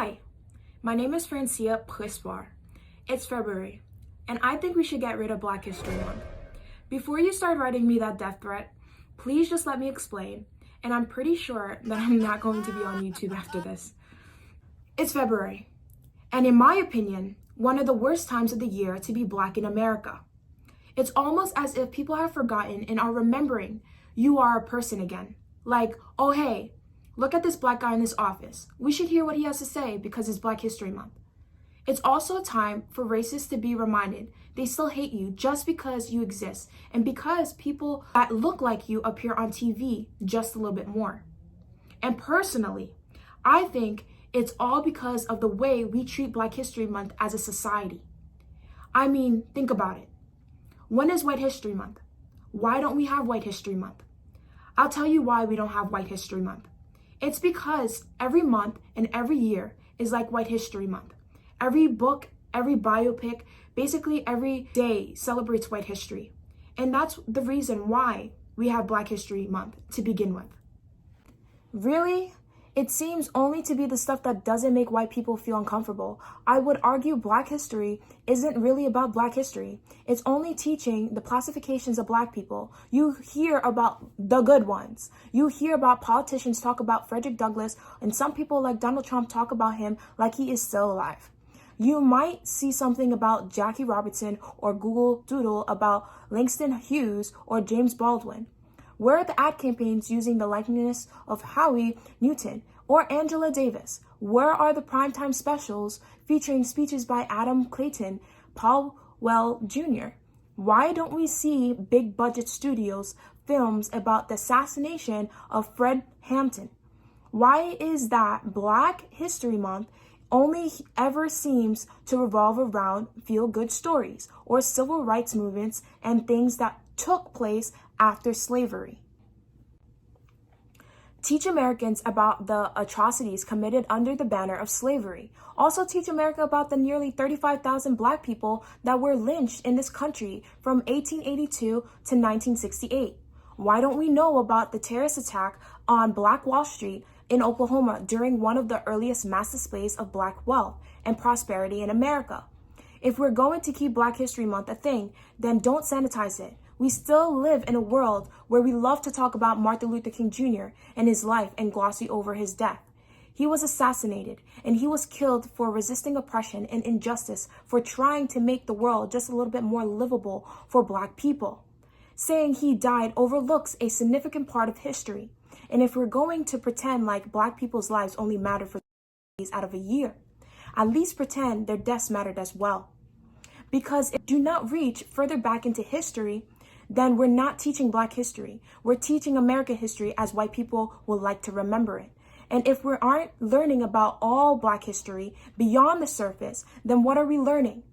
Hi, my name is Francia Pressoir. It's February, and I think we should get rid of Black History Month. Before you start writing me that death threat, please just let me explain, and I'm pretty sure that I'm not going to be on YouTube after this. It's February, and in my opinion, one of the worst times of the year to be Black in America. It's almost as if people have forgotten and are remembering you are a person again. Like, oh hey, look at this Black guy in this office. We should hear what he has to say because it's Black History Month. It's also a time for racists to be reminded they still hate you just because you exist and because people that look like you appear on TV just a little bit more. And personally, I think it's all because of the way we treat Black History Month as a society. I mean, think about it. When is White History Month? Why don't we have White History Month? I'll tell you why we don't have White History Month. It's because every month and every year is like White History Month. Every book, every biopic, basically every day celebrates white history. And that's the reason why we have Black History Month to begin with. Really? It seems only to be the stuff that doesn't make white people feel uncomfortable. I would argue Black history isn't really about Black history. It's only teaching the classifications of Black people. You hear about the good ones. You hear about politicians talk about Frederick Douglass, and some people like Donald Trump talk about him like he is still alive. You might see something about Jackie Robinson or Google Doodle about Langston Hughes or James Baldwin. Where are the ad campaigns using the likeness of Howie Newton or Angela Davis? Where are the primetime specials featuring speeches by Adam Clayton, Paul Well Jr.? Why don't we see big budget studios films about the assassination of Fred Hampton? Why is that Black History Month only ever seems to revolve around feel-good stories or civil rights movements and things that took place after slavery? Teach Americans about the atrocities committed under the banner of slavery. Also teach America about the nearly 35,000 Black people that were lynched in this country from 1882 to 1968. Why don't we know about the terrorist attack on Black Wall Street in Oklahoma during one of the earliest mass displays of Black wealth and prosperity in America? If we're going to keep Black History Month a thing, then don't sanitize it. We still live in a world where we love to talk about Martin Luther King Jr. and his life and glossy over his death. He was assassinated and he was killed for resisting oppression and injustice, for trying to make the world just a little bit more livable for Black people. Saying he died overlooks a significant part of history. And if we're going to pretend like Black people's lives only matter for days out of a year, at least pretend their deaths mattered as well. Because if we do not reach further back into history, then we're not teaching Black history. We're teaching American history as white people would like to remember it. And if we aren't learning about all Black history beyond the surface, then what are we learning?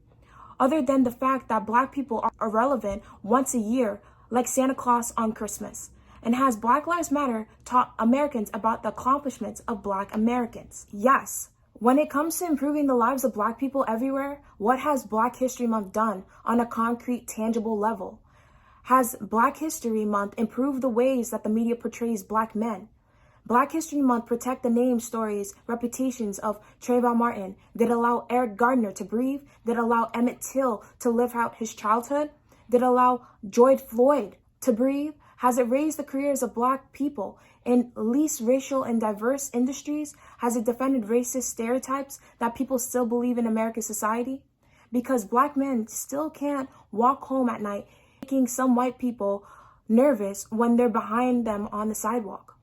Other than the fact that Black people are irrelevant once a year, like Santa Claus on Christmas. And has Black Lives Matter taught Americans about the accomplishments of Black Americans? Yes. When it comes to improving the lives of Black people everywhere, what has Black History Month done on a concrete, tangible level? Has Black History Month improved the ways that the media portrays Black men? Black History Month protect the names, stories, reputations of Trayvon Martin? Did it allow Eric Gardner to breathe? Did it allow Emmett Till to live out his childhood? Did it allow George Floyd to breathe? Has it raised the careers of Black people in least racial and diverse industries? Has it defended racist stereotypes that people still believe in American society? Because Black men still can't walk home at night, making some white people nervous when they're behind them on the sidewalk.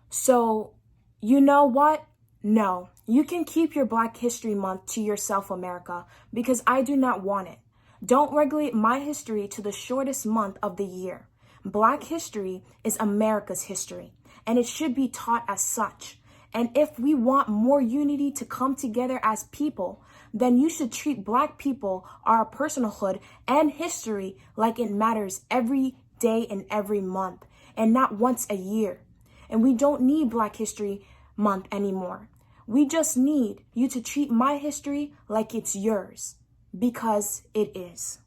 So, you know what? No, you can keep your Black History Month to yourself, America, because I do not want it. Don't regulate my history to the shortest month of the year. Black history is America's history, and it should be taught as such. And if we want more unity to come together as people, then you should treat Black people, our personhood and history, like it matters every day and every month, and not once a year. And we don't need Black History Month anymore. We just need you to treat my history like it's yours, because it is.